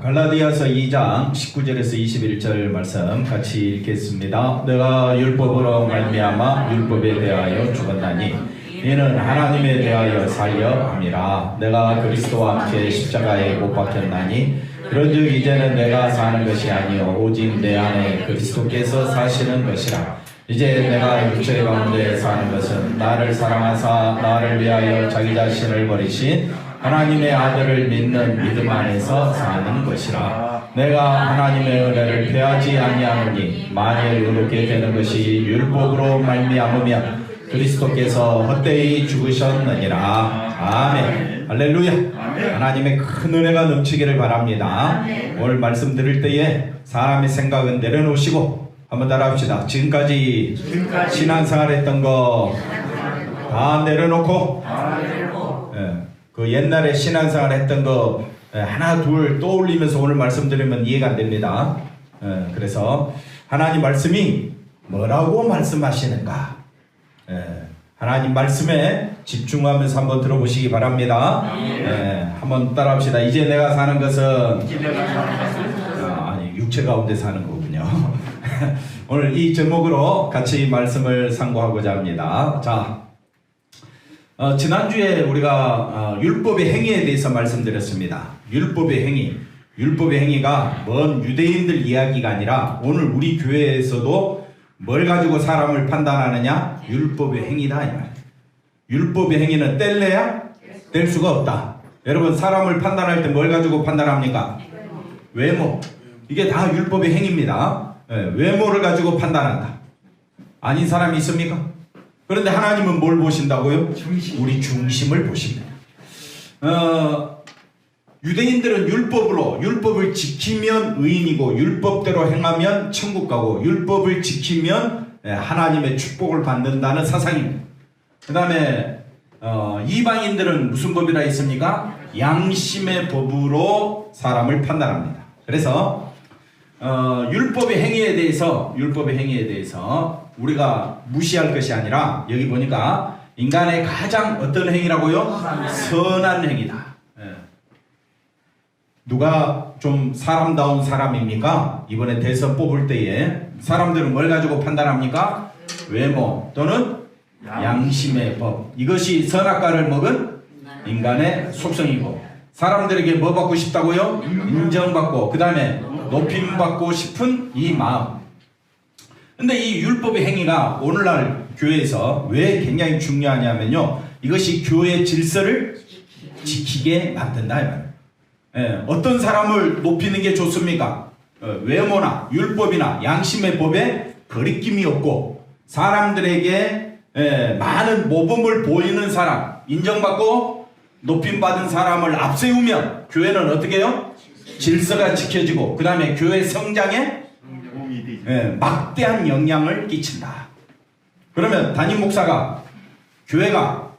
갈라디아서 2장 19절에서 21절 말씀 같이 읽겠습니다. 내가 율법으로 말미암아 율법에 대하여 죽었나니 이는 하나님에 대하여 살려 함이라. 내가 그리스도와 함께 십자가에 못 박혔나니 그런즉 이제는 내가 사는 것이 아니요 오직 내 안에 그리스도께서 사시는 것이라. 이제 내가 육체 가운데 사는 것은 나를 사랑하사 나를 위하여 자기 자신을 버리신 하나님의 아들을 믿는 믿음 안에서 사는 것이라. 내가 하나님의 은혜를 패하지 아니하노니 만일 의롭게 되는 것이 율법으로 말미암으면 그리스도께서 헛되이 죽으셨느니라. 아멘. 할렐루야. 하나님의 큰 은혜가 넘치기를 바랍니다. 오늘 말씀 들을 때에 사람의 생각은 내려놓으시고 한번 따라합시다. 지금까지 신앙생활 했던 거 다 내려놓고 그 옛날에 신앙생활 했던 거 하나 둘 떠올리면서 오늘 말씀드리면 이해가 안 됩니다. 그래서 하나님 말씀이 뭐라고 말씀하시는가, 하나님 말씀에 집중하면서 한번 들어보시기 바랍니다. 한번 따라합시다. 이제 내가 사는 것은 아니 육체 가운데 사는 거군요. 오늘 이 제목으로 같이 말씀을 상고하고자 합니다. 자, 지난주에 우리가 율법의 행위에 대해서 말씀드렸습니다. 율법의 행위, 율법의 행위가 먼 유대인들 이야기가 아니라 오늘 우리 교회에서도 뭘 가지고 사람을 판단하느냐? 율법의 행위다 이 말이에요. 율법의 행위는 뗄래야 뗄 수가 없다. 여러분 사람을 판단할 때 뭘 가지고 판단합니까? 외모. 이게 다 율법의 행위입니다. 외모를 가지고 판단한다. 아닌 사람이 있습니까? 그런데 하나님은 뭘 보신다고요? 우리 중심을 보십니다. 유대인들은 율법을 지키면 의인이고 율법대로 행하면 천국 가고 율법을 지키면 하나님의 축복을 받는다는 사상입니다. 그 다음에 이방인들은 무슨 법이라 했습니까? 양심의 법으로 사람을 판단합니다. 그래서 율법의 행위에 대해서 우리가 무시할 것이 아니라 여기 보니까 인간의 가장 어떤 행위라고요? 선한 행위다. 누가 좀 사람다운 사람입니까? 이번에 대선 뽑을 때에 사람들은 뭘 가지고 판단합니까? 외모 또는 양심의 법. 이것이 선악과를 먹은 인간의 속성이고 사람들에게 뭐 받고 싶다고요? 인정받고 그 다음에 높임받고 싶은 이 마음. 근데 이 율법의 행위가 오늘날 교회에서 왜 굉장히 중요하냐면요, 이것이 교회의 질서를 지키게 만든다 이 말이에요. 어떤 사람을 높이는 게 좋습니까? 외모나 율법이나 양심의 법에 거리낌이 없고 사람들에게 많은 모범을 보이는 사람, 인정받고 높임받은 사람을 앞세우면 교회는 어떻게 해요? 질서가 지켜지고 그 다음에 교회 성장에 막대한 영향을 끼친다. 그러면 담임 목사가 교회가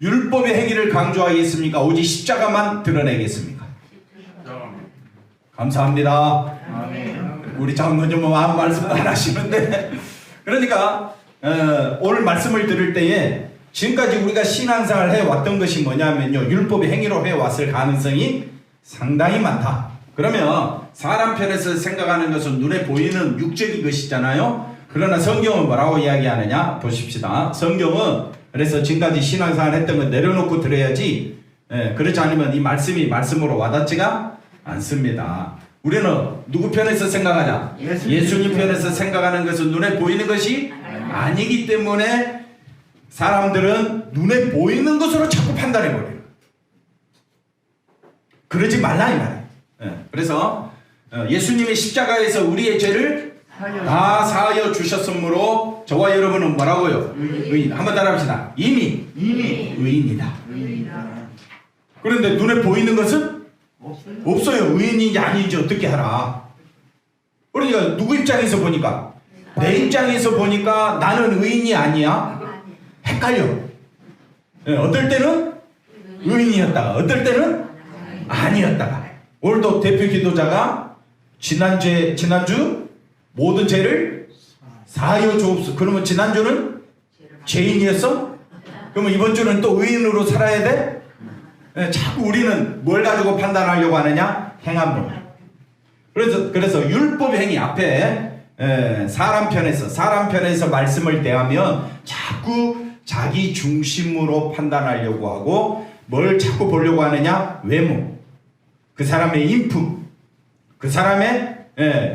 율법의 행위를 강조하겠습니까? 오직 십자가만 드러내겠습니까? 감사합니다. 우리 장로님은 아무 말씀도 안 하시는데 그러니까 오늘 말씀을 들을 때에 지금까지 우리가 신앙생활을 해왔던 것이 뭐냐면요, 율법의 행위로 해왔을 가능성이 상당히 많다. 그러면 사람 편에서 생각하는 것은 눈에 보이는 육적인 것이잖아요. 그러나 성경은 뭐라고 이야기하느냐 보십시다. 성경은 그래서 지금까지 신앙생활 했던 건 내려놓고 들어야지, 그렇지 않으면 이 말씀이 말씀으로 와닿지가 않습니다. 우리는 누구 편에서 생각하냐? 예수님 편에서 생각하는 것은 눈에 보이는 것이 아니기 때문에 사람들은 눈에 보이는 것으로 자꾸 판단해버려요. 그러지 말라 이 말이에요. 그래서 예수님의 십자가에서 우리의 죄를 다 사하여 주셨으므로 저와 여러분은 뭐라고요? 의인. 한번 따라합시다. 이미 의인이다. 그런데 눈에 보이는 것은 없어요. 의인인지 아닌지 어떻게 하라. 그러니까 누구 입장에서 보니까, 내 입장에서 보니까 나는 의인이 아니야? 헷갈려. 어떨 때는 의인이었다가 어떨 때는 아니었다가. 오늘도 대표 기도자가 지난주 모든 죄를 사하여 주옵소서. 그러면 지난주는 죄인이었어? 그러면 이번 주는 또 의인으로 살아야 돼? 자꾸 우리는 뭘 가지고 판단하려고 하느냐? 행함으로. 그래서 율법의 행위 앞에 사람 편에서 말씀을 대하면 자꾸 자기 중심으로 판단하려고 하고 뭘 자꾸 보려고 하느냐? 외모, 그 사람의 인품, 그 사람의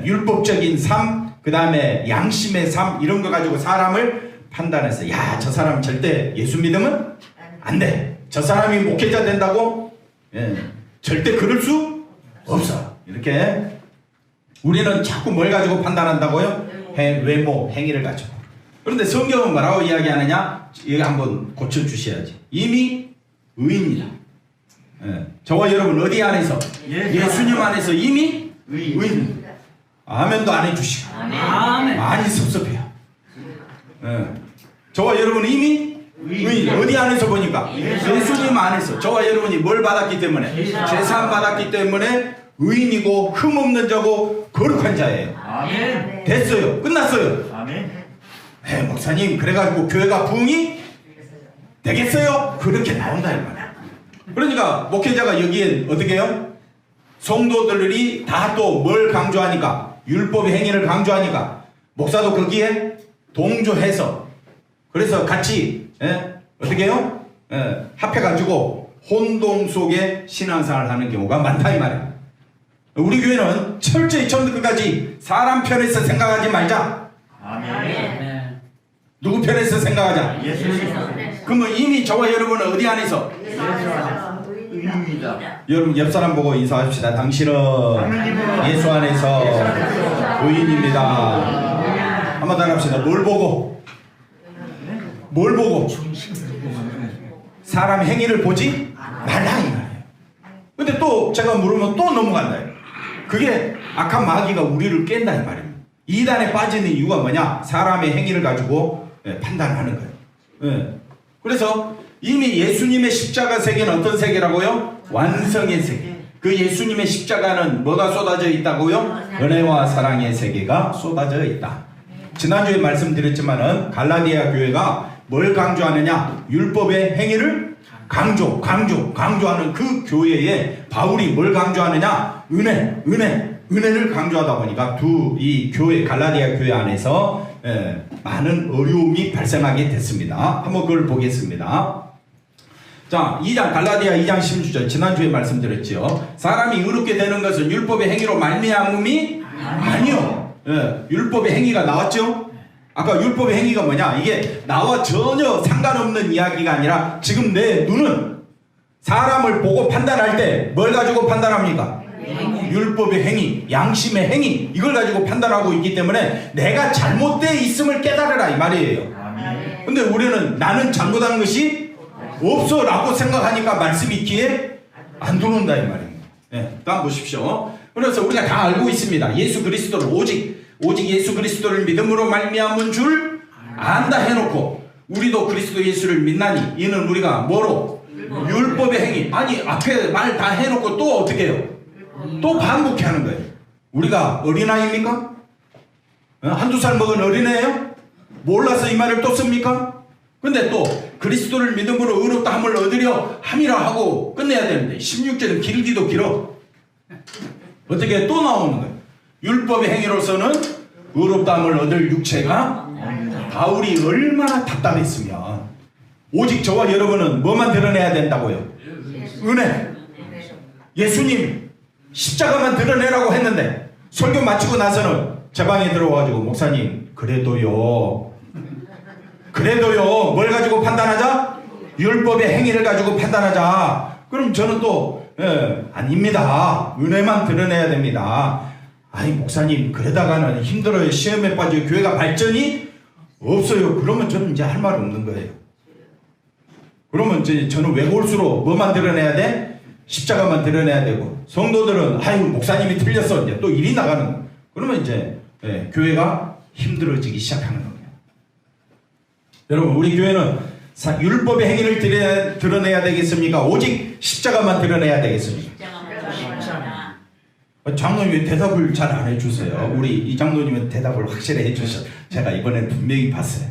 율법적인 삶, 그 다음에 양심의 삶, 이런 거 가지고 사람을 판단해서 야, 저 사람 절대 예수 믿으면 안 돼. 저 사람이 목회자 된다고? 절대 그럴 수 없어. 이렇게 우리는 자꾸 뭘 가지고 판단한다고요? 외모, 행위를 가지고. 그런데 성경은 뭐라고 이야기하느냐? 이거 한번 고쳐주셔야지. 이미 의인이다. 저와 여러분 어디 안에서? 예수님 안에서 이미 의인. 아멘도 안 해주시고. 아멘. 많이 섭섭해요. 저와 여러분은 이미 의인. 어디 안에서 보니까? 예수님 안에서. 저와 여러분이 뭘 받았기 때문에? 제사함 받았기 때문에 의인이고 흠없는 자고 거룩한 자예요. 아멘. 됐어요. 끝났어요. 아멘. 목사님 그래가지고 교회가 부흥이 되겠어요? 그렇게 나온다 이 말이야. 그러니까 목회자가 여기에 어떻게 해요? 성도들이 다 또 뭘 강조하니까? 율법의 행위를 강조하니까 목사도 거기에 동조해서 그래서 같이 어떻게 해요? 합해가지고 혼동 속에 신앙생활을 하는 경우가 많다 이 말이에요. 우리 교회는 철저히 처음부터 끝까지 사람 편에서 생각하지 말자. 아멘. 누구 편에서 생각하자? 예수. 그러면 이미 저와 여러분은 어디 안에서? 의인이다. 여러분 옆 사람 보고 인사합시다. 당신은 예수 안에서 의인입니다. 한번 더 합시다. 뭘 보고? 뭘 보고? 사람 행위를 보지 말라 이 말이에요. 근데 또 제가 물으면 또 넘어간다. 그게 악한 마귀가 우리를 깬다 이 말입니다. 이단에 빠지는 이유가 뭐냐? 사람의 행위를 가지고 판단하는 거예요. 그래서 이미 예수님의 십자가 세계는 어떤 세계라고요? 완성의 세계. 그 예수님의 십자가는 뭐가 쏟아져 있다고요? 은혜와 사랑의 세계가 쏟아져 있다. 지난주에 말씀드렸지만은 갈라디아 교회가 뭘 강조하느냐? 율법의 행위를 강조하는 그 교회에 바울이 뭘 강조하느냐? 은혜를 강조하다 보니까 이 교회, 갈라디아 교회 안에서 많은 어려움이 발생하게 됐습니다. 한번 그걸 보겠습니다. 자, 갈라디아 2장 16절 지난주에 말씀드렸죠. 사람이 의롭게 되는 것은 율법의 행위로 말미암음이 아니요. 율법의 행위가 나왔죠. 아까 율법의 행위가 뭐냐? 이게 나와 전혀 상관없는 이야기가 아니라 지금 내 눈은 사람을 보고 판단할 때 뭘 가지고 판단합니까? 율법의 행위, 양심의 행위, 이걸 가지고 판단하고 있기 때문에 내가 잘못되어 있음을 깨달으라 이 말이에요. 근데 우리는 나는 잘못한 것이 없어 라고 생각하니까 말씀이 귀에 안 들어온다 이 말입니다. 다음 보십시오. 그래서 우리가 다 알고 있습니다. 예수 그리스도를 오직 예수 그리스도를 믿음으로 말미암은 줄 안다 해놓고 우리도 그리스도 예수를 믿나니 이는 우리가 뭐로? 율법의 행위. 아니 앞에 말 다 해놓고 또 어떻게 해요? 또 반복해 하는 거예요. 우리가 어린아이입니까? 한두 살 먹은 어린애예요? 몰라서 이 말을 또 씁니까? 근데 또 그리스도를 믿음으로 의롭다 함을 얻으려 함이라 하고 끝내야 되는데 16절은 길기도 길어. 어떻게 또 나오는 거예요? 율법의 행위로서는 의롭다 함을 얻을 육체가 바울이 얼마나 답답했으면 오직 저와 여러분은 뭐만 드러내야 된다고요? 은혜. 예수님 십자가만 드러내라고 했는데 설교 마치고 나서는 제 방에 들어와가지고 목사님 그래도요 뭘 가지고 판단하자? 율법의 행위를 가지고 판단하자. 그럼 저는 또 아닙니다. 은혜만 드러내야 됩니다. 아니 목사님 그러다가는 힘들어요. 시험에 빠지고 교회가 발전이 없어요. 그러면 저는 이제 할 말 없는 거예요. 그러면 이제 저는 외골수로 뭐만 드러내야 돼? 십자가만 드러내야 되고 성도들은 아유 목사님이 틀렸어 이제 또 일이 나가는 거예요. 그러면 이제 교회가 힘들어지기 시작하는 겁니다. 여러분 우리 교회는 율법의 행위를 드러내야 되겠습니까? 오직 십자가만 드러내야 되겠습니까? 장로님 왜 대답을 잘 안 해주세요? 우리 이 장로님은 대답을 확실히 해주셔. 제가 이번엔 분명히 봤어요.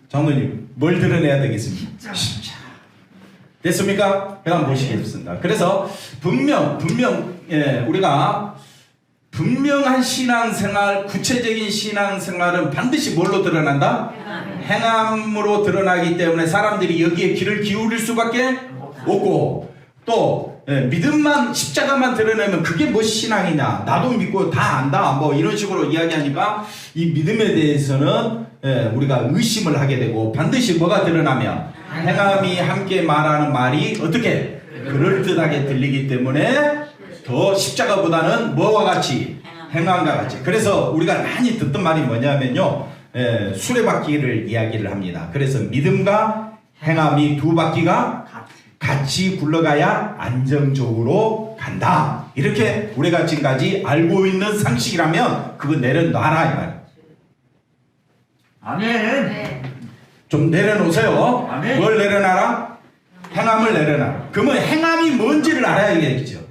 장로님 뭘 드러내야 되겠습니까? 십자가. 됐습니까? 그다음 보시겠습니다. 그래서 분명 우리가 분명한 신앙생활, 구체적인 신앙생활은 반드시 뭘로 드러난다? 행함으로 드러나기 때문에 사람들이 여기에 귀를 기울일 수밖에 없고, 또 믿음만, 십자가만 드러내면 그게 뭐 신앙이냐, 나도 믿고 다 안다, 뭐 이런 식으로 이야기하니까 이 믿음에 대해서는 우리가 의심을 하게 되고, 반드시 뭐가 드러나면 행함이 함께 말하는 말이 어떻게 그럴듯하게 들리기 때문에 더 십자가보다는 뭐와 같이? 행함과 같이. 그래서 우리가 많이 듣던 말이 뭐냐면요, 수레바퀴를 이야기를 합니다. 그래서 믿음과 행함이 두 바퀴가 같이 굴러가야 안정적으로 간다. 이렇게 우리가 지금까지 알고 있는 상식이라면 그거 내려놔라 이 말이에요. 아멘. 좀 내려놓으세요. 아멘. 뭘 내려놔라? 행함을 내려놔라. 그러면 행함이 뭔지를 알아야 되겠죠.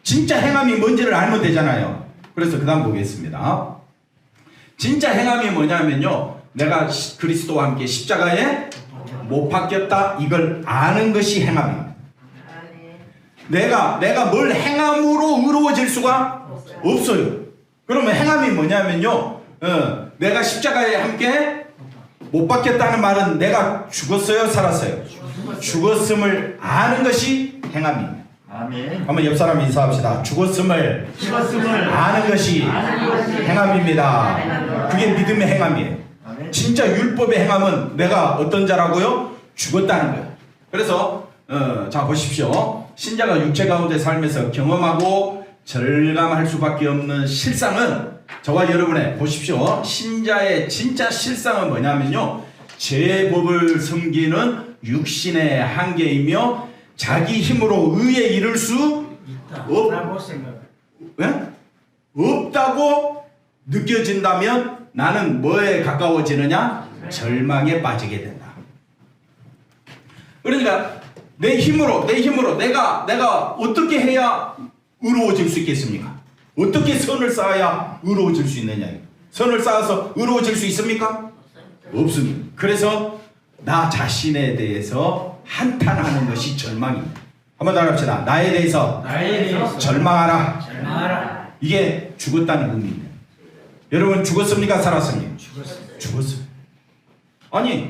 진짜 행함이 뭔지를 알면 되잖아요. 그래서 그 다음 보겠습니다. 진짜 행함이 뭐냐면요, 내가 그리스도와 함께 십자가에 못 박혔다, 이걸 아는 것이 행함입니다. 내가 뭘 행함으로 의로워질 수가 없어요. 그러면 행함이 뭐냐면요, 내가 십자가에 함께 못 박혔다는 말은 내가 죽었어요, 살았어요? 죽었음을 아는 것이 행함입니다. 아멘. 한번 옆 사람 인사합시다. 죽었음을 아는 것이 행함입니다. 그게 믿음의 행함이에요. 진짜 율법의 행함은 내가 어떤 자라고요? 죽었다는 거예요. 그래서 자 보십시오. 신자가 육체 가운데 살면서 경험하고 절감할 수밖에 없는 실상은, 저와 여러분의 보십시오. 신자의 진짜 실상은 뭐냐면요, 제법을 섬기는 육신의 한계이며 자기 힘으로 의에 이를 수 없다고 느껴진다면 나는 뭐에 가까워지느냐? 절망에 빠지게 된다. 그러니까 내 힘으로 내가 어떻게 해야 의로워질 수 있겠습니까? 어떻게 선을 쌓아야 의로워질 수 있느냐? 선을 쌓아서 의로워질 수 있습니까? 없습니다. 그래서 나 자신에 대해서 한탄하는 것이 절망입니다. 한번 더 합시다. 나에 대해서 절망하라. 이게 죽었다는 의미입니다. 여러분 죽었습니까? 살았습니까? 죽었어요. 아니,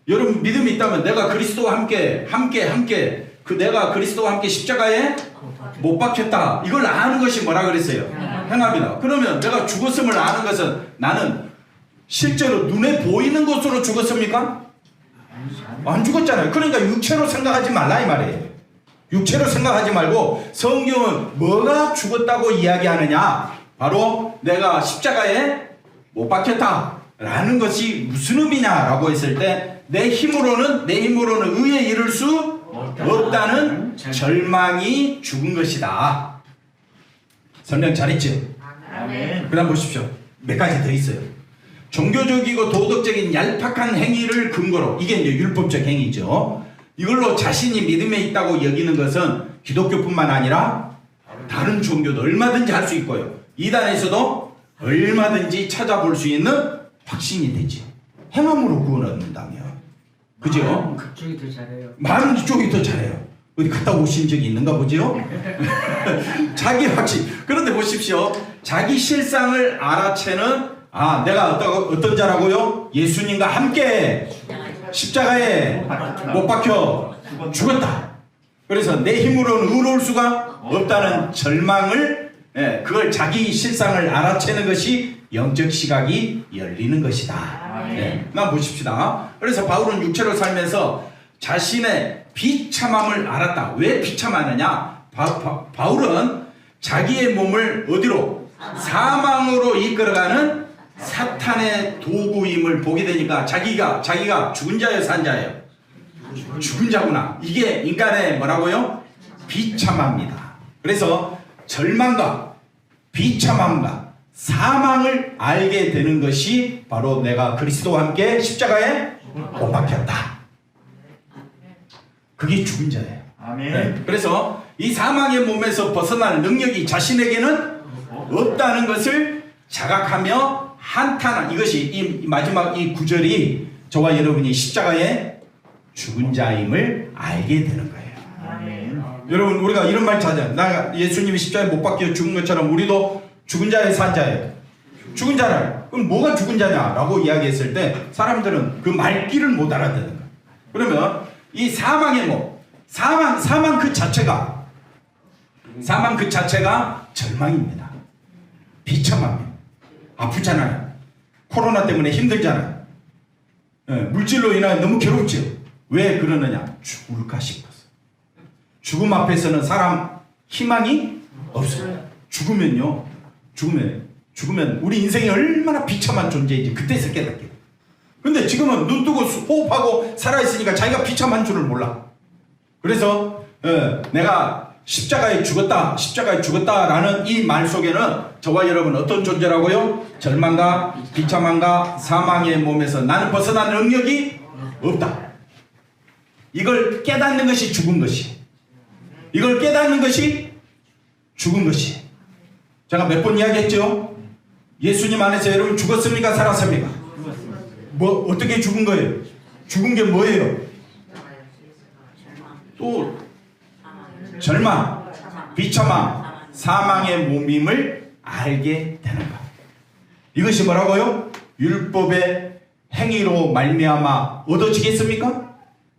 여러분 믿음이 있다면 내가 그리스도와 함께 내가 그리스도와 함께 십자가에 못 박혔다, 이걸 아는 것이 뭐라 그랬어요? 행함이다. 그러면 내가 죽었음을 아는 것은, 나는 실제로 눈에 보이는 것으로 죽었습니까? 안 죽었잖아요. 그러니까 육체로 생각하지 말라 이 말이에요. 육체로 생각하지 말고, 성경은 뭐가 죽었다고 이야기하느냐? 바로 내가 십자가에 못 박혔다 라는 것이 무슨 의미냐라고 했을 때, 내 힘으로는 의에 이를 수 없다는 절망이 죽은 것이다. 설명 잘했죠? 그 다음 보십시오. 몇 가지 더 있어요. 종교적이고 도덕적인 얄팍한 행위를 근거로, 이게 이제 율법적 행위죠. 이걸로 자신이 믿음에 있다고 여기는 것은 기독교뿐만 아니라 다른 종교도 얼마든지 할 수 있고요, 이단에서도 얼마든지 찾아볼 수 있는 확신이 되지. 행함으로 구원 얻는다면. 그죠? 그쪽이 더 잘해요. 많은 쪽이 더 잘해요. 어디 갔다 오신 적이 있는가 보죠? 자기 확신. 그런데 보십시오. 자기 실상을 알아채는, 내가 어떤 자라고요? 예수님과 함께 십자가에 못 박혀 죽었다. 그래서 내 힘으로는 의로울 수가 없다는 절망을, 그걸 자기 실상을 알아채는 것이 영적 시각이 열리는 것이다. 나 보십시다. 그래서 바울은 육체로 살면서 자신의 비참함을 알았다. 왜 비참하느냐? 바울은 자기의 몸을 어디로? 사망으로 이끌어가는 사탄의 도구임을 보게 되니까 자기가 죽은 자예요, 산 자예요? 죽은 자구나. 이게 인간의 뭐라고요? 비참합니다. 그래서 절망과 비참함과 사망을 알게 되는 것이 바로 내가 그리스도와 함께 십자가에 못 박혔다. 그게 죽은 자예요. 아멘. 그래서 이 사망의 몸에서 벗어날 능력이 자신에게는 없다는 것을 자각하며 한탄한, 이것이 이 마지막 이 구절이 저와 여러분이 십자가에 죽은 자임을 알게 되는 거예요. 아멘. 여러분 우리가 이런 말 찾아요. 나 예수님이 십자가에 못 박혀 죽은 것처럼 우리도 죽은 자의 산 자예요. 죽은 자라. 그럼 뭐가 죽은 자냐라고 이야기했을 때 사람들은 그 말귀를 못 알아듣는 거예요. 그러면 이 사망의 뭐 사망 그 자체가 절망입니다. 비참합니다. 아프잖아요. 코로나 때문에 힘들잖아요. 예, 물질로 인하여 너무 괴롭죠. 왜 그러느냐? 죽을까 싶어서. 죽음 앞에서는 사람 희망이 없어요. 죽으면 우리 인생이 얼마나 비참한 존재인지 그때서 깨닫게 돼요. 근데 지금은 눈 뜨고 호흡하고 살아있으니까 자기가 비참한 줄을 몰라. 그래서 내가 십자가에 죽었다라는 이 말 속에는 저와 여러분 어떤 존재라고요? 절망과 비참함과 사망의 몸에서 나는 벗어난 능력이 없다. 이걸 깨닫는 것이 죽은 것이. 이걸 깨닫는 것이 죽은 것이. 제가 몇 번 이야기했죠? 예수님 안에서 여러분 죽었습니까? 살았습니까? 뭐 어떻게 죽은 거예요? 죽은 게 뭐예요? 또 절망, 비참함, 사망의 몸임을 알게 되는 것. 이것이 뭐라고요? 율법의 행위로 말미암아 얻어지겠습니까?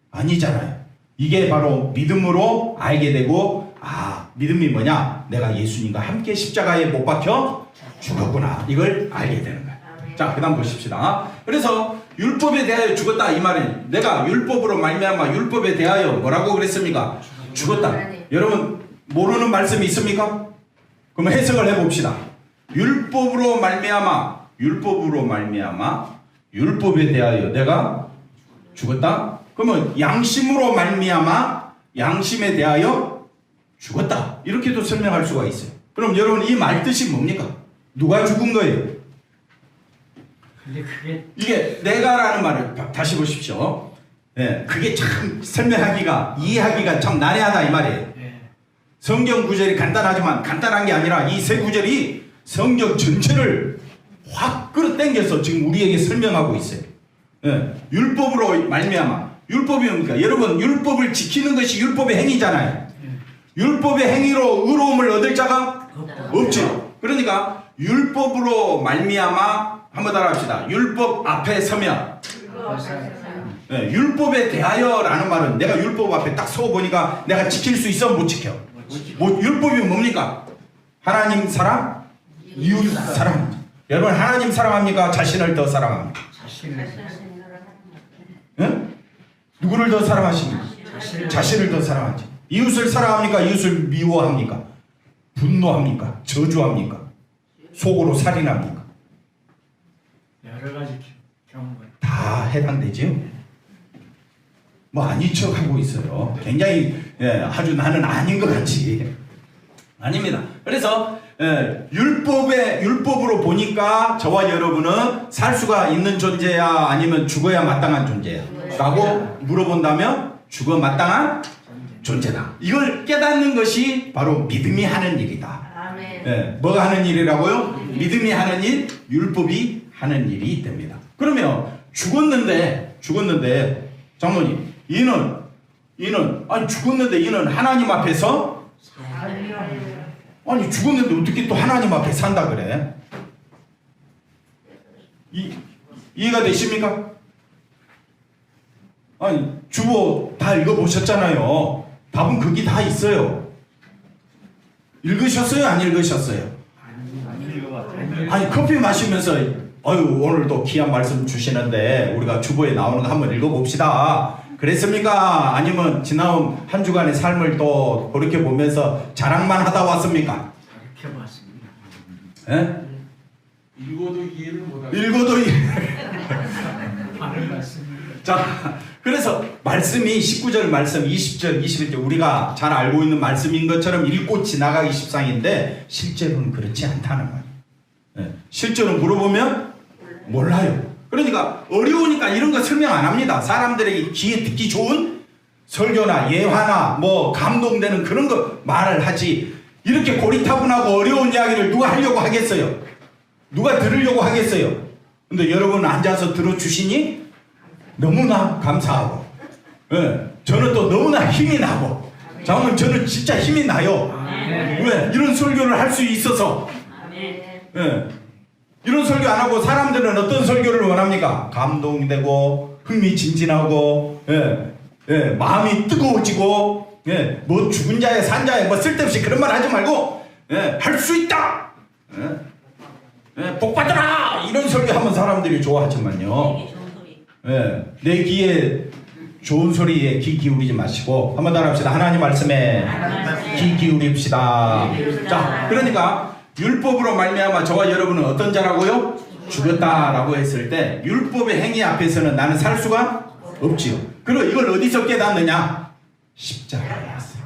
아니잖아요. 이게 바로 믿음으로 알게 되고, 믿음이 뭐냐? 내가 예수님과 함께 십자가에 못 박혀 죽었구나. 이걸 알게 되는 거예요. 자, 그 다음 보십시다. 그래서 율법에 대하여 죽었다 이 말은 내가 율법으로 말미암아 율법에 대하여 뭐라고 그랬습니까? 죽었다. 여러분 모르는 말씀이 있습니까? 그러면 해석을 해봅시다. 율법으로 말미암아 율법에 대하여 내가 죽었다. 그러면 양심으로 말미암아 양심에 대하여 죽었다. 이렇게도 설명할 수가 있어요. 그럼 여러분 이 말 뜻이 뭡니까? 누가 죽은 거예요? 근데 그게 이게 내가라는 말을 다시 보십시오. 예, 그게 참 설명하기가 이해하기가 참 난해하다 이 말이에요. 성경 구절이 간단하지만 간단한 게 아니라 이 세 구절이 성경 전체를 확 끌어당겨서 지금 우리에게 설명하고 있어요. 예, 율법으로 말미암아 율법이 뭡니까? 여러분 율법을 지키는 것이 율법의 행위잖아요. 율법의 행위로 의로움을 얻을 자가 없죠. 그러니까 율법으로 말미암아 한번 따라합시다. 율법 앞에 서면 네, 율법에 대하여라는 말은 내가 율법 앞에 딱 서 보니까 내가 지킬 수 있어 못 지켜. 율법이 뭡니까? 하나님 사랑, 이웃 사랑. 여러분 하나님 사랑합니까? 자신을 더 사랑합니까? 네? 누구를 더 사랑하십니까? 자신을 더 사랑하지. 이웃을 사랑합니까? 이웃을 미워합니까? 분노합니까? 저주합니까? 속으로 살인합니까? 여러 가지 경우가 다 해당되지요? 뭐 아닌 척 하고 있어요. 굉장히 아주 나는 아닌 것 같지. 아닙니다. 그래서 율법으로 보니까 저와 여러분은 살 수가 있는 존재야 아니면 죽어야 마땅한 존재야 라고 물어본다면 죽어 마땅한 존재다. 이걸 깨닫는 것이 바로 믿음이 하는 일이다. 뭐가 하는 일이라고요? 믿음이 하는 일, 율법이 하는 일이 됩니다. 그러면 죽었는데 장모님 이는 아니 죽었는데 이는 하나님 앞에서 아니 죽었는데 어떻게 또 하나님 앞에 산다 그래? 이해가 되십니까? 아니 주보 다 읽어보셨잖아요. 답은 거기 다 있어요. 읽으셨어요? 안 읽으셨어요? 아니 커피 마시면서 오늘도 귀한 말씀 주시는데 우리가 주보에 나오는 거 한번 읽어봅시다. 그랬습니까? 아니면 지나온 한 주간의 삶을 또 그렇게 보면서 자랑만 하다 왔습니까? 그렇게 봤습니다. 예? 읽어도 이해를 못하죠. 읽어도 말을 맞습니다. 자, 그래서 말씀이 19절 말씀 20절 21절 우리가 잘 알고 있는 말씀인 것처럼 읽고 지나가기 십상인데 실제로는 그렇지 않다는 거예요. 실제로 물어보면 몰라요. 그러니까 어려우니까 이런 거 설명 안 합니다. 사람들에게 귀에 듣기 좋은 설교나 예화나 뭐 감동되는 그런 거 말을 하지 이렇게 고리타분하고 어려운 이야기를 누가 하려고 하겠어요? 누가 들으려고 하겠어요? 근데 여러분 앉아서 들어주시니 너무나 감사하고 예, 저는 또 너무나 힘이 나고, 장로님 저는 진짜 힘이 나요. 왜? 이런 설교를 할 수 있어서. 예, 이런 설교 안 하고 사람들은 어떤 설교를 원합니까? 감동되고 흥미진진하고, 마음이 뜨거워지고, 뭐 죽은 자에 산 자에 뭐 쓸데없이 그런 말 하지 말고, 할 수 있다. 복 받아라 이런 설교 하면 사람들이 좋아하지만요. 내 귀에 좋은 소리에 귀 기울이지 마시고 한 번 더 합시다. 하나님 말씀에 귀 기울입시다. 자, 그러니까 율법으로 말미암아 저와 여러분은 어떤 자라고요? 죽었다라고 했을 때 율법의 행위 앞에서는 나는 살 수가 없지요. 그리고 이걸 어디서 깨닫느냐? 십자가에서.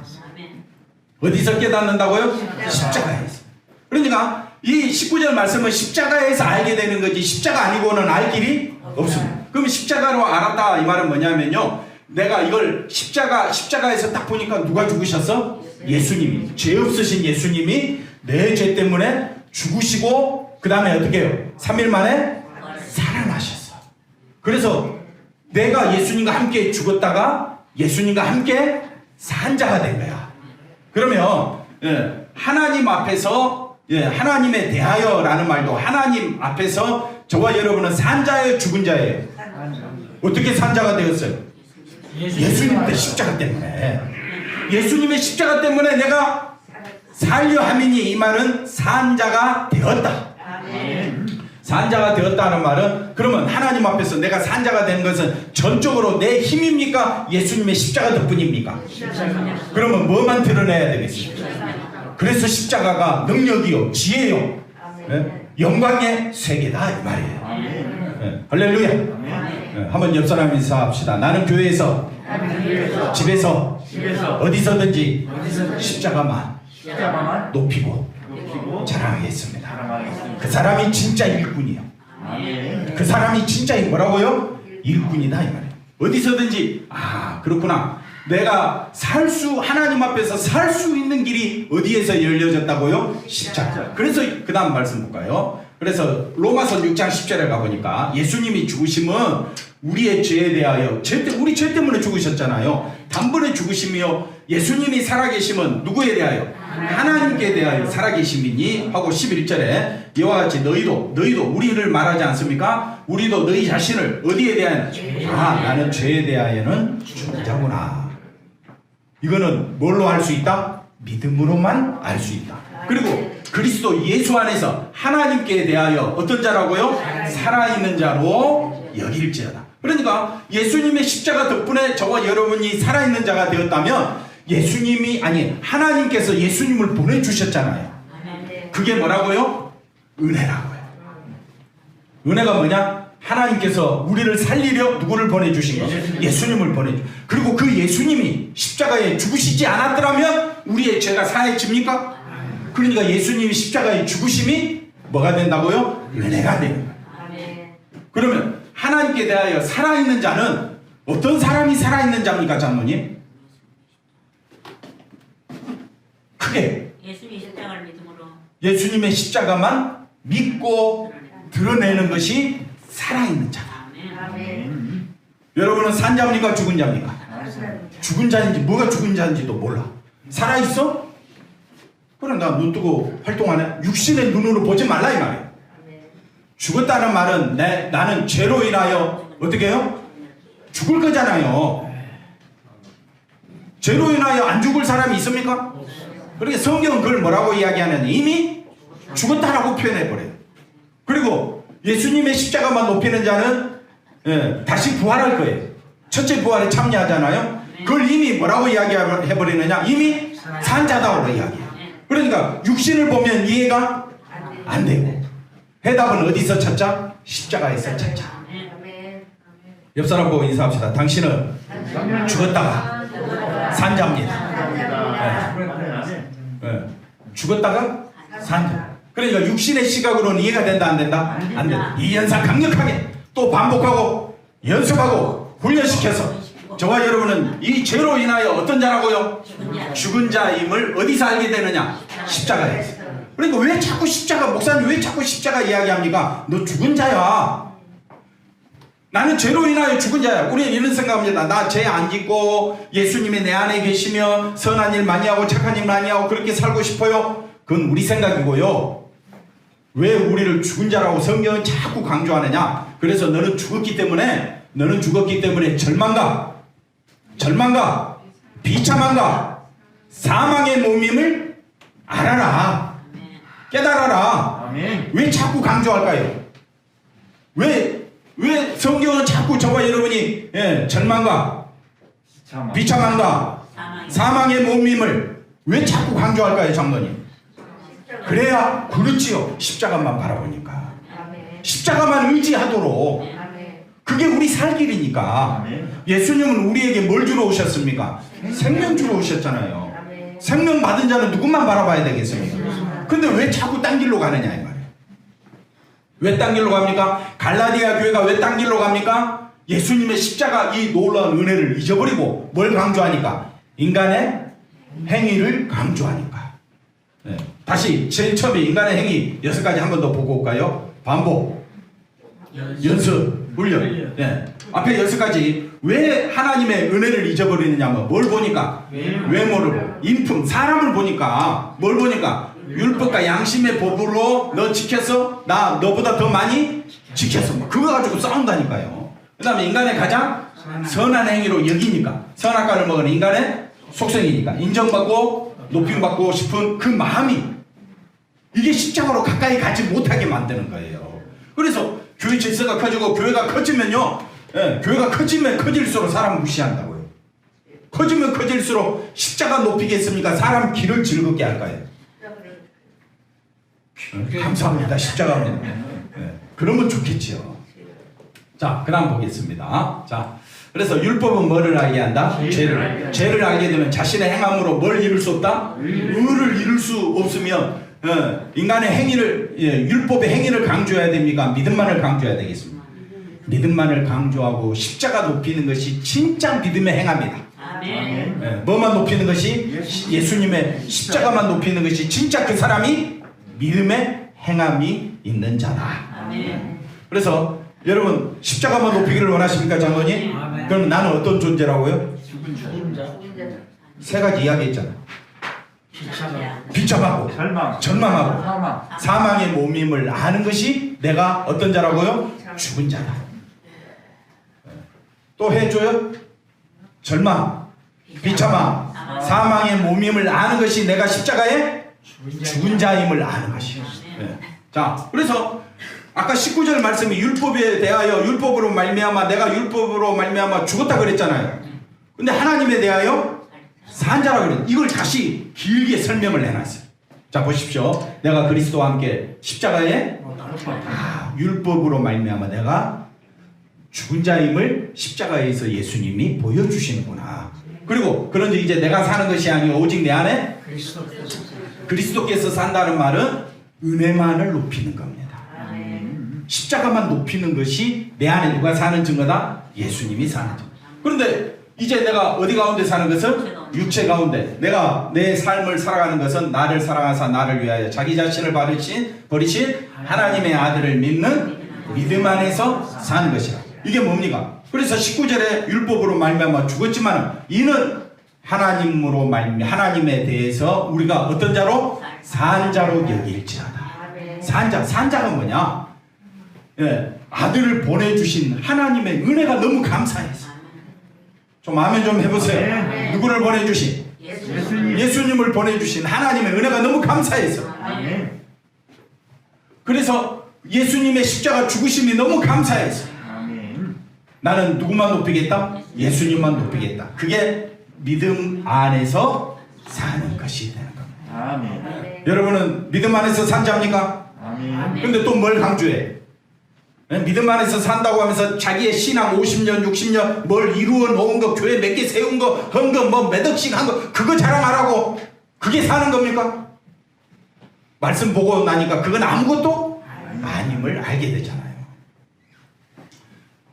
어디서 깨닫는다고요? 십자가에서. 그러니까 이 19절 말씀은 십자가에서 알게 되는 거지 십자가 아니고는 알 길이 없습니다. 그럼 십자가로 알았다 이 말은 뭐냐면요, 내가 이걸 십자가에서 딱 보니까 누가 죽으셨어? 예수님이, 죄 없으신 예수님이 내 죄 때문에 죽으시고 그 다음에 어떻게 해요? 3일 만에 살아나셨어. 그래서 내가 예수님과 함께 죽었다가 예수님과 함께 산 자가 된 거야. 그러면 하나님 앞에서 하나님에 대하여라는 말도 하나님 앞에서 저와 여러분은 산 자예요, 죽은 자예요? 어떻게 산 자가 되었어요? 예수님의 십자가 때문에. 예수님의 십자가 때문에 내가 살려 함이니 이 말은 산 자가 되었다. 산 자가 되었다는 말은 그러면 하나님 앞에서 내가 산 자가 된 것은 전적으로 내 힘입니까? 예수님의 십자가 덕분입니까? 그러면 뭐만 드러내야 되겠습니까? 그래서 십자가가 능력이요, 지혜요, 영광의 세계다 이 말이에요. 할렐루야. 한번 옆 사람 인사합시다. 나는 교회에서, 집에서, 어디서든지 십자가만 높이고 자랑하겠습니다. 그 사람이 진짜 일꾼이요. 그 사람이 진짜 뭐라고요? 일꾼이다 이 말이에요. 어디서든지 그렇구나. 내가 하나님 앞에서 살 수 있는 길이 어디에서 열려졌다고요? 십자가. 그래서 그 다음 말씀 볼까요? 그래서 로마서 6장 10절에 가보니까 예수님이 죽으심은 우리의 죄에 대하여, 우리 죄 때문에 죽으셨잖아요. 단번에 죽으심이요, 예수님이 살아계심은 누구에 대하여? 하나님께 대하여 살아계심이니 하고 11절에 이와 같이 너희도 우리를 말하지 않습니까? 우리도 너희 자신을 어디에 대하여? 나는 죄에 대하여는 죽은 자구나. 이거는 뭘로 알 수 있다? 믿음으로만 알 수 있다. 그리고 그리스도 예수 안에서 하나님께 대하여 어떤 자라고요? 살아있는 자로 여길지어다. 그러니까 예수님의 십자가 덕분에 저와 여러분이 살아있는 자가 되었다면 하나님께서 예수님을 보내주셨잖아요. 그게 뭐라고요? 은혜라고요. 은혜가 뭐냐? 하나님께서 우리를 살리려 누구를 보내주신 거? 예수님을 보내주. 그리고 그 예수님이 십자가에 죽으시지 않았더라면 우리의 죄가 사해집니까? 그러니까 예수님이 십자가에 죽으심이 뭐가 된다고요? 은혜가 되는 거예요. 그러면 하나님께 대하여 살아있는 자는 어떤 사람이 살아있는 자입니까, 장로님? 크게 예수님의 십자가를 믿음으로 예수님의 십자가만 믿고 드러내는 것이 살아있는 자다. 여러분은 산 자입니까? 죽은 자입니까? 죽은 자인지 뭐가 죽은 자인지도 몰라. 살아있어? 그럼 나 눈 뜨고 활동 안 해? 육신의 눈으로 보지 말라 이 말이야. 죽었다는 말은 나는 죄로 인하여 어떻게 해요? 죽을 거잖아요. 죄로 인하여 안 죽을 사람이 있습니까? 그러니까 성경은 그걸 뭐라고 이야기하느냐, 이미 죽었다라고 표현해버려요. 그리고 예수님의 십자가만 높이는 자는 다시 부활할 거예요. 첫째 부활에 참여하잖아요. 그걸 이미 뭐라고 이야기해버리느냐, 이미 산 자다고 이야기해요. 그러니까 육신을 보면 이해가 안 되고, 해답은 어디서 찾자? 십자가에서 찾자. 옆 사람 보고 인사합시다. 당신은 죽었다가 산 자입니다. 죽었다가 산 자. 그러니까 육신의 시각으로는 이해가 된다 안 된다? 안 된다. 이 현상 강력하게 또 반복하고 연습하고 훈련시켜서 저와 여러분은 이 죄로 인하여 어떤 자라고요? 죽은 자임을 어디서 알게 되느냐? 십자가에서. 그러니까 왜 자꾸 십자가, 목사님 왜 자꾸 십자가 이야기합니까? 너 죽은 자야. 나는 죄로 인하여 죽은 자야. 우리는 이런 생각합니다. 나 죄 안 짓고 예수님이 내 안에 계시며 선한 일 많이 하고 착한 일 많이 하고 그렇게 살고 싶어요. 그건 우리 생각이고요. 왜 우리를 죽은 자라고 성경은 자꾸 강조하느냐? 그래서 너는 죽었기 때문에 절망과 비참함과 사망의 몸임을 알아라. 깨달아라. 아멘. 왜 자꾸 강조할까요? 왜 성경은 자꾸 저와 여러분이 절망과 비참함과 사망의 몸임을 왜 자꾸 강조할까요, 장로님? 그래야 그렇지요. 십자가만 바라보니까. 십자가만 의지하도록. 그게 우리 살 길이니까. 예수님은 우리에게 뭘 주러 오셨습니까? 생명 주러 오셨잖아요. 생명 받은 자는 누구만 바라봐야 되겠습니까? 근데 왜 자꾸 딴 길로 가느냐 이 말이에요. 왜 딴 길로 갑니까? 갈라디아 교회가 왜 딴 길로 갑니까? 예수님의 십자가 이 놀라운 은혜를 잊어버리고 뭘 강조하니까? 인간의 행위를 강조하니까. 네. 다시 제일 처음에 인간의 행위 6가지 한 번 더 보고 올까요? 반복, 연습, 훈련. 네. 앞에 6가지. 왜 하나님의 은혜를 잊어버리느냐면 뭘 보니까? 외모를 보고, 인품, 사람을 보니까 뭘 보니까? 율법과 양심의 법으로 너 지켰어? 나 너보다 더 많이 지켰어. 그거 가지고 싸운다니까요. 그 다음에 인간의 가장 선한 행위로 여기니까, 선악과를 먹은 인간의 속성이니까 인정받고 높임받고 싶은 그 마음이 이게 십자가로 가까이 가지 못하게 만드는 거예요. 그래서 교회 질서가 커지고 교회가 커지면요, 교회가 커지면 커질수록 사람 무시한다고요. 커지면 커질수록 십자가 높이겠습니까? 사람 길을 즐겁게 할까요? 감사합니다. 십자가입니다. 그러면 좋겠지요. 자, 그 다음 보겠습니다. 자, 그래서 율법은 뭐를 알게 한다? 죄를 알게 되면 자신의 행함으로 뭘 이룰 수 없다? 의를 이룰 수 없으면 인간의 행위를, 율법의 행위를 강조해야 됩니까? 믿음만을 강조해야 되겠습니다. 믿음만을 강조하고 십자가 높이는 것이 진짜 믿음의 행함이다. 뭐만 높이는 것이? 예수님의 십자가만 높이는 것이 진짜 그 사람이 믿음의 행함이 있는 자다. 그래서 여러분 십자가만 높이기를 원하십니까, 장로님? 그럼 나는 어떤 존재라고요? 죽은 자. 3가지 이야기했잖아요. 비참하고 절망하고 사망의 몸임을 아는 것이 내가 어떤 자라고요? 죽은 자다. 또 해줘요? 절망, 비참함, 사망의 몸임을 아는 것이 내가 십자가의 죽은 자임을 아는 것이에요. 자, 그래서 아까 19절 말씀이 율법에 대하여 율법으로 말미암아 내가 율법으로 말미암아 죽었다 그랬잖아요. 근데 하나님에 대하여 산 자라 그랬어요. 이걸 다시 길게 설명을 해놨어요. 자, 보십시오. 내가 그리스도와 함께 십자가에 율법으로 말미암아 내가 죽은 자임을 십자가에서 예수님이 보여주시는구나. 그리고 그런지 이제 내가 사는 것이 아니고 오직 내 안에 그리스도께서 산다는 말은 은혜만을 높이는 겁니다. 십자가만 높이는 것이 내 안에 누가 사는 증거다? 예수님이 사는 증거. 그런데 이제 내가 어디 가운데 사는 것은? 육체 가운데. 내가 내 삶을 살아가는 것은 나를 사랑하사 나를 위하여 자기 자신을 버리신 하나님의 아들을 믿는 믿음 안에서 사는 것이라. 이게 뭡니까? 그래서 19절에 율법으로 말미암아 죽었지만 이는 하나님으로 하나님에 대해서 우리가 어떤 자로? 산 자로 여길지어다. 산자가 뭐냐? 아들을 보내주신 하나님의 은혜가 너무 감사해서. 좀 아멘 좀 해보세요. 누구를 보내주신? 예수님을 보내주신 하나님의 은혜가 너무 감사해서. 그래서 예수님의 십자가 죽으심이 너무 감사해서 나는 누구만 높이겠다? 예수님만 높이겠다. 그게 믿음 안에서 사는 것이 되는 겁니다. 여러분은 믿음 안에서 산 자입니까? 근데 또 뭘 강조해? 믿음 안에서 산다고 하면서 자기의 신앙 50년 60년 뭘 이루어 놓은 거, 교회 몇 개 세운 거, 헌금 뭐 몇 억씩 한 거, 그거 자랑하라고 그게 사는 겁니까? 말씀 보고 나니까 그건 아무것도 아님을 알게 되잖아요.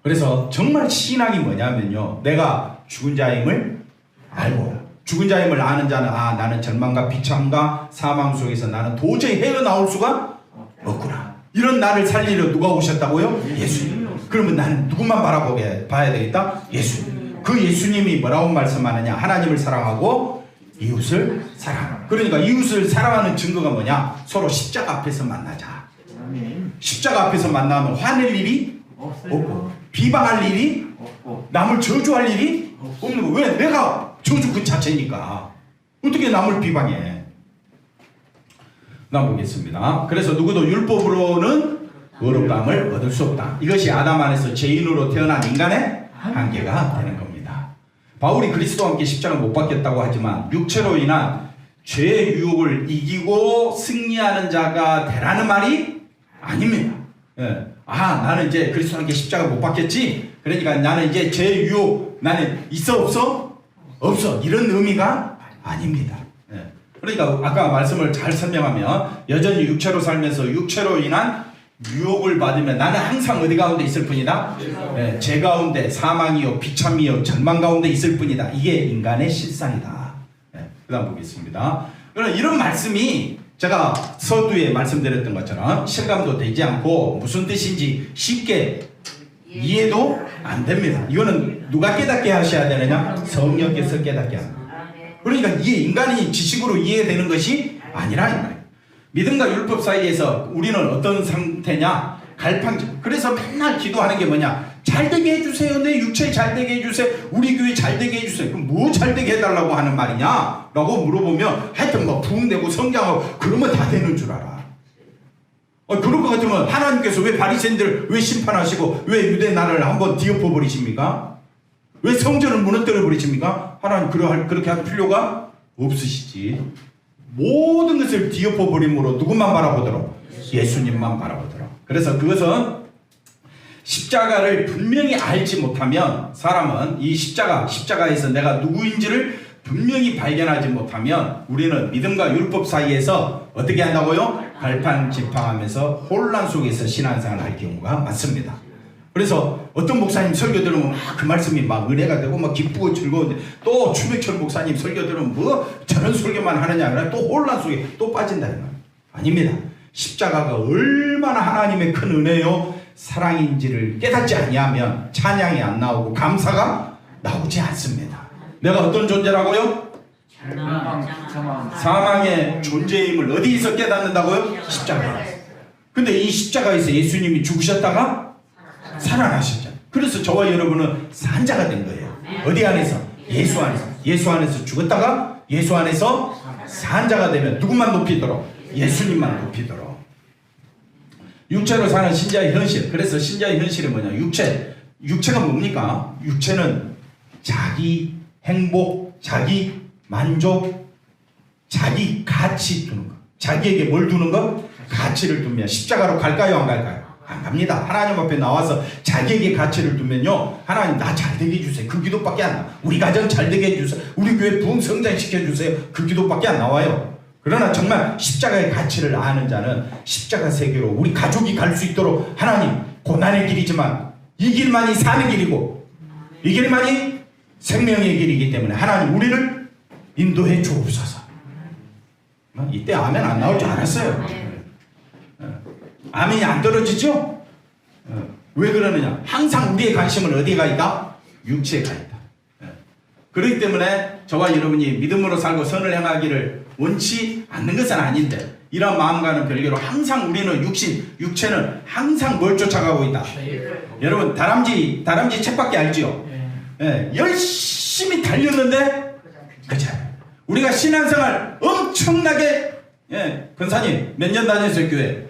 그래서 정말 신앙이 뭐냐면요, 내가 죽은 자임을 알고, 죽은 자임을 아는 자는 나는 절망과 비참과 사망 속에서 나는 도저히 헤어나올 수가 없구나. 이런 나를 살리려 누가 오셨다고요? 예수님. 그러면 나는 누구만 봐야 되겠다? 예수님. 그 예수님이 뭐라고 말씀하느냐? 하나님을 사랑하고 이웃을 사랑하라. 그러니까 이웃을 사랑하는 증거가 뭐냐? 서로 십자가 앞에서 만나자. 아멘. 십자가 앞에서 만나면 화낼 일이 없고, 비방할 일이 없고. 남을 저주할 일이 없는 거. 왜? 내가 저주 그 자체니까. 어떻게 남을 비방해? 나 보겠습니다. 그래서 누구도 율법으로는 의롭다함을 얻을 수 없다. 이것이 아담 안에서 죄인으로 태어난 인간의 한계가 되는 겁니다. 바울이 그리스도와 함께 십자가를 못 받겠다고 하지만 육체로 인한 죄의 유혹을 이기고 승리하는 자가 되라는 말이 아닙니다. 예. 나는 이제 그리스도와 함께 십자가를 못 받겠지. 그러니까 나는 이제 죄의 유혹 나는 있어 없어? 없어. 이런 의미가 아닙니다. 예. 그러니까 아까 말씀을 잘 설명하면 여전히 육체로 살면서 육체로 인한 유혹을 받으면 나는 항상 어디 가운데 있을 뿐이다? 예, 죄 가운데 사망이요 비참이요 절망 가운데 있을 뿐이다. 이게 인간의 실상이다. 예, 그 다음 보겠습니다. 그럼 이런 말씀이 제가 서두에 말씀드렸던 것처럼 실감도 되지 않고 무슨 뜻인지 쉽게 이해도 안 됩니다. 이거는 누가 깨닫게 하셔야 되느냐? 성령께서 깨닫게 합니다. 그러니까 이게 인간이 지식으로 이해되는 것이 아니라 이 말이에요. 믿음과 율법 사이에서 우리는 어떤 상태냐? 갈팡질. 그래서 맨날 기도하는 게 뭐냐? 잘 되게 해주세요. 내 육체 잘 되게 해주세요. 우리 교회 잘 되게 해주세요. 그럼 뭐 잘 되게 해달라고 하는 말이냐? 라고 물어보면 하여튼 뭐 부흥되고 성장하고 그러면 다 되는 줄 알아. 그럴 것 같으면 하나님께서 왜 바리새인들 왜 심판하시고 왜 유대 나라를 한번 뒤엎어 버리십니까? 왜 성전을 무너뜨려 버리십니까? 하나님 그렇게 할 필요가 없으시지. 모든 것을 뒤엎어 버림으로 누구만 바라보도록? 예수님만 바라보도록. 그래서 그것은 십자가를 분명히 알지 못하면 사람은 이 십자가에서 내가 누구인지를 분명히 발견하지 못하면 우리는 믿음과 율법 사이에서 어떻게 한다고요? 갈팡질팡하면서 혼란 속에서 신앙생활을 할 경우가 많습니다. 그래서 어떤 목사님 설교 들으면 그 말씀이 막 은혜가 되고 막 기쁘고 즐거운데 또 추백철 목사님 설교 들으면 뭐 저런 설교만 하느냐 그래 또 혼란 속에 또 빠진다 이 말. 아닙니다. 십자가가 얼마나 하나님의 큰 은혜요 사랑인지를 깨닫지 아니하면 찬양이 안 나오고 감사가 나오지 않습니다. 내가 어떤 존재라고요? 사망의 존재임을 어디에서 깨닫는다고요? 십자가. 근데 이 십자가에서 예수님이 죽으셨다가 살아나셨잖아요. 그래서 저와 여러분은 산자가 된 거예요. 어디 안에서? 예수 안에서. 예수 안에서 죽었다가 예수 안에서 산자가 되면 누구만 높이도록? 예수님만 높이도록. 육체로 사는 신자의 현실. 그래서 신자의 현실이 뭐냐? 육체가 뭡니까? 육체는 자기 행복, 자기 만족, 자기 가치 두는 거. 자기에게 뭘 두는 거? 가치를 두면 십자가로 갈까요? 안 갈까요? 안 갑니다. 하나님 앞에 나와서 자기에게 가치를 두면요, 하나님 나 잘되게 해주세요. 그 기도밖에 안 나와. 우리 가정 잘되게 해주세요. 우리 교회 부흥 성장시켜주세요. 그 기도밖에 안 나와요. 그러나 정말 십자가의 가치를 아는 자는 십자가 세계로 우리 가족이 갈 수 있도록 하나님 고난의 길이지만 이 길만이 사는 길이고 이 길만이 생명의 길이기 때문에 하나님 우리를 인도해 주옵소서. 이때 아멘 안 나올 줄 알았어요. 아멘이 안 떨어지죠? 왜 그러느냐? 항상 우리의 관심은 어디에 가 있다? 육체에 가 있다. 그렇기 때문에 저와 여러분이 믿음으로 살고 선을 행하기를 원치 않는 것은 아닌데 이런 마음과는 별개로 항상 우리는 육체는 항상 뭘 쫓아가고 있다. 여러분 다람쥐 책밖에 알지요? 열심히 달렸는데 그죠? 우리가 신앙생활 엄청나게 권사님 몇 년 다녔어요 교회?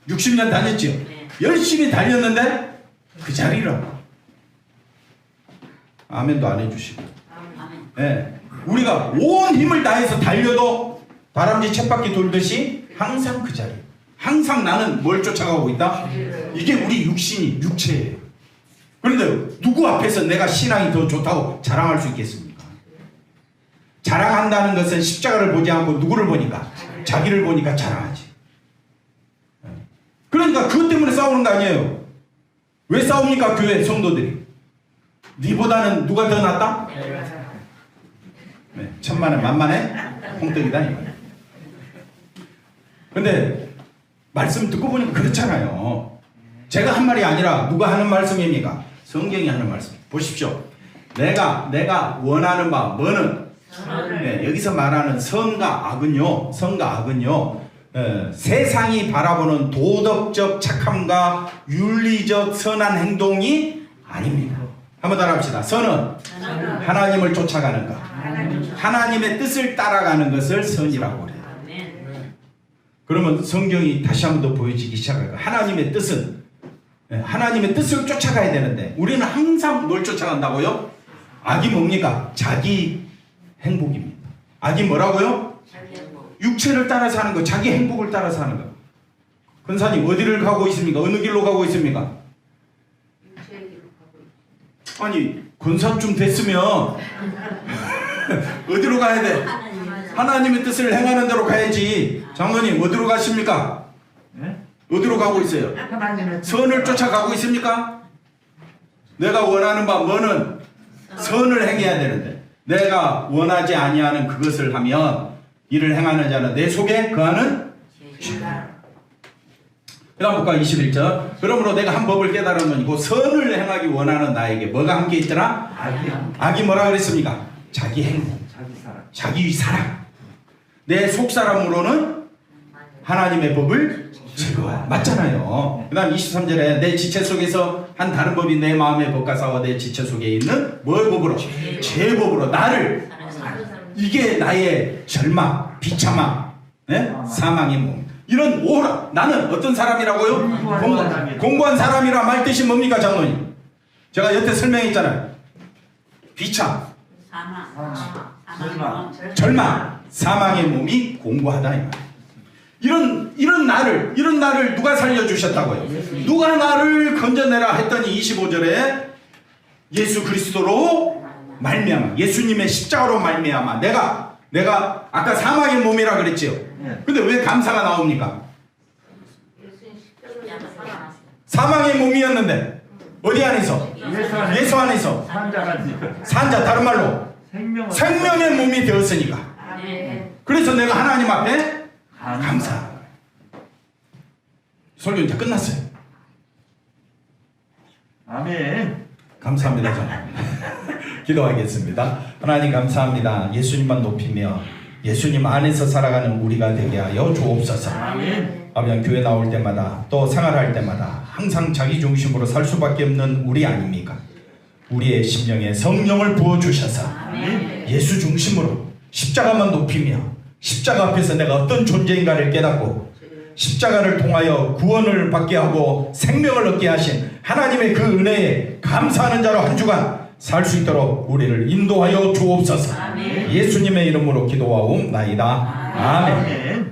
60년 다녔죠? 열심히 달렸는데 그 자리로 아멘도 안 해주시고 우리가 온 힘을 다해서 달려도 다람쥐 쳇바퀴 돌듯이 항상 그 자리. 항상 나는 뭘 쫓아가고 있다? 이게 우리 육체예요. 그런데 누구 앞에서 내가 신앙이 더 좋다고 자랑할 수 있겠습니까? 자랑한다는 것은 십자가를 보지 않고 누구를 보니까? 자기를 보니까 자랑하지. 그러니까 그것 때문에 싸우는 거 아니에요. 왜 싸웁니까 교회 성도들이? 니보다는 누가 더 낫다? 천만에 만만에 홍떡이다 이거. 근데 말씀 듣고 보니까 그렇잖아요. 제가 한 말이 아니라 누가 하는 말씀입니까? 성경이 하는 말씀. 보십시오. 내가 원하는 바 뭐는 네, 여기서 말하는 선과 악은요. 세상이 바라보는 도덕적 착함과 윤리적 선한 행동이 아닙니다. 한번 따라합시다. 선은 하나님을 쫓아가는 것, 하나님의 뜻을 따라가는 것을 선이라고 그래요. 그러면 성경이 다시 한 번 더 보여지기 시작할 거예요. 하나님의 뜻은 하나님의 뜻을 쫓아가야 되는데 우리는 항상 뭘 쫓아간다고요? 악이 뭡니까? 자기 행복입니다. 악이 뭐라고요? 육체를 따라 사는 거, 자기 행복을 따라 사는 거. 권사님 어디를 가고 있습니까? 어느 길로 가고 있습니까? 아니 권사쯤 됐으면 어디로 가야 돼? 하나님의 뜻을 행하는 대로 가야지. 장로님 어디로 가십니까? 네? 어디로 가고 있어요? 선을 쫓아가고 있습니까? 내가 원하는 바 뭐는 선을 행해야 되는데 내가 원하지 아니하는 그것을 하면 이를 행하는 자는 내 속에 거하는 죄다. 그 다음 볼까? 21절. 그러므로 내가 한 법을 깨달으면 그 선을 행하기 원하는 나에게 뭐가 함께 있더라? 악이 뭐라 그랬습니까? 자기 행복, 자기 사랑. 내 속사람으로는 하나님의 법을 즐거워. 맞잖아요. 그 다음 23절에 내 지체 속에서 한 다른 법이 내 마음의 법과 싸워 내 지체 속에 있는 뭐의 법으로? 죄의 법으로 나를, 이게 나의 절망, 비참함, 네? 사망의 몸. 이런 오라. 나는 어떤 사람이라고요? 공고한 사람이라 말 뜻이 뭡니까 장로님? 제가 여태 설명했잖아요. 비참, 절망, 사망의 몸이 공고하다 이 말이에요. 이런 나를 누가 살려주셨다고요? 누가 나를 건져내라 했더니 25절에 예수 그리스도로 말미암아, 예수님의 십자가로 말미암아 내가 아까 사망의 몸이라 그랬지요. 근데 왜 감사가 나옵니까? 사망의 몸이었는데 어디 안에서? 예수 안에서 산자, 다른 말로 생명의 몸이 되었으니까. 그래서 내가 하나님 앞에 감사하는 거예요. 설교 이제 끝났어요. 아멘. 감사합니다. 저는 기도하겠습니다. 하나님 감사합니다. 예수님만 높이며 예수님 안에서 살아가는 우리가 되게 하여 주옵소서. 아멘. 아버지 교회 나올 때마다 또 생활할 때마다 항상 자기 중심으로 살 수밖에 없는 우리 아닙니까? 우리의 심령에 성령을 부어주셔서 예수 중심으로 십자가만 높이며 십자가 앞에서 내가 어떤 존재인가를 깨닫고 십자가를 통하여 구원을 받게 하고 생명을 얻게 하신 하나님의 그 은혜에 감사하는 자로 한 주간 살 수 있도록 우리를 인도하여 주옵소서. 예수님의 이름으로 기도하옵나이다. 아멘.